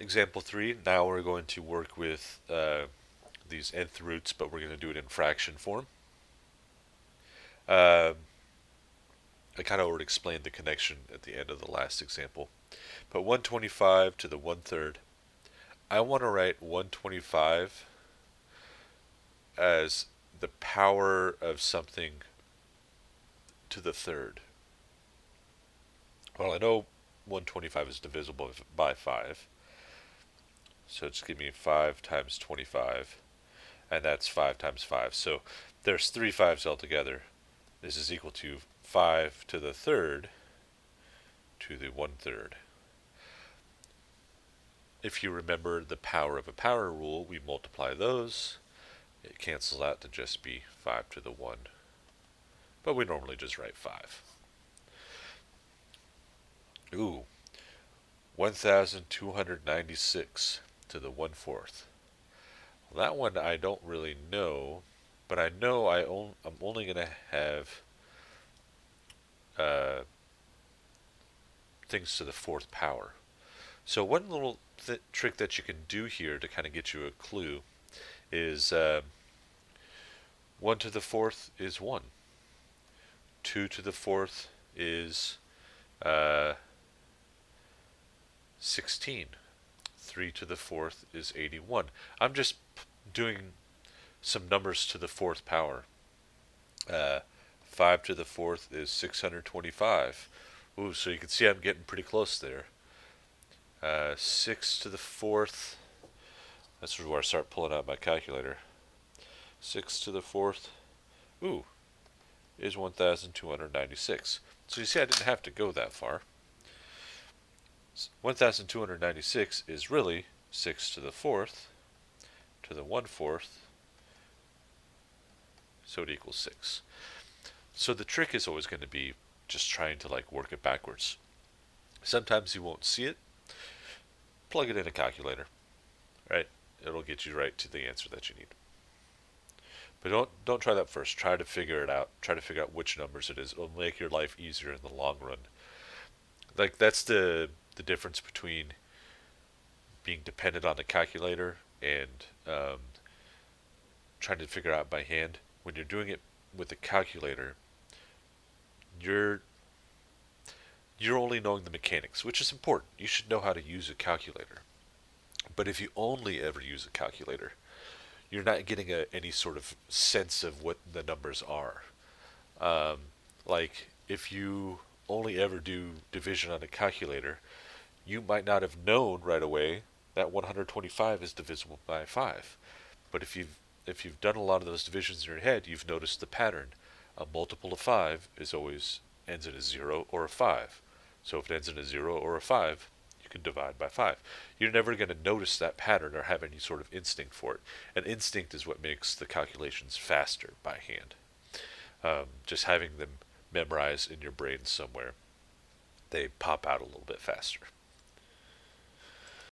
Example 3, now we're going to work with these nth roots, but we're going to do it in fraction form. Uh, I kind of already explained the connection at the end of the last example. But 125 to the 1/3, I want to write 125 as the power of something to the third. Well, I know 125 is divisible by 5, so just give me 5 times 25, and that's 5 times 5. So there's 3 5s altogether. This is equal to 5 to the third to the 1/3. If you remember the power of a power rule, we multiply those. It cancels out to just be 5 to the 1. But we normally just write 5. Ooh, 1,296 to the 1/4. Well, that one I don't really know, but I know I'm only going to have uh, things to the fourth power. So one little trick that you can do here to kind of get you a clue is 1 to the fourth is 1. 2 to the fourth is 16. 3 to the fourth is 81. I'm just doing some numbers to the fourth power. 5 to the fourth is 625. Ooh, so you can see I'm getting pretty close there. 6 to the fourth, that's where I start pulling out my calculator. 6 to the fourth, ooh, is 1,296. So you see I didn't have to go that far. 1,296 is really 6 to the fourth to the 1/4, so it equals 6. So the trick is always going to be just trying to like work it backwards. Sometimes you won't see it. Plug it in a calculator, right? It'll get you right to the answer that you need. But don't try that first. Try to figure it out. Try to figure out which numbers it is. It'll make your life easier in the long run. Like that's the difference between being dependent on a calculator and trying to figure out by hand. When you're doing it with a calculator, you're only knowing the mechanics, which is important. You should know how to use a calculator. But if you only ever use a calculator, you're not getting any sort of sense of what the numbers are. Um, like if you only ever do division on a calculator, you might not have known right away that 125 is divisible by 5. But if you've done a lot of those divisions in your head, you've noticed the pattern. A multiple of 5 is always ends in a 0 or a 5. So if it ends in a 0 or a 5, you can divide by 5. You're never going to notice that pattern or have any sort of instinct for it. And instinct is what makes the calculations faster by hand. Just having them memorized in your brain somewhere, they pop out a little bit faster.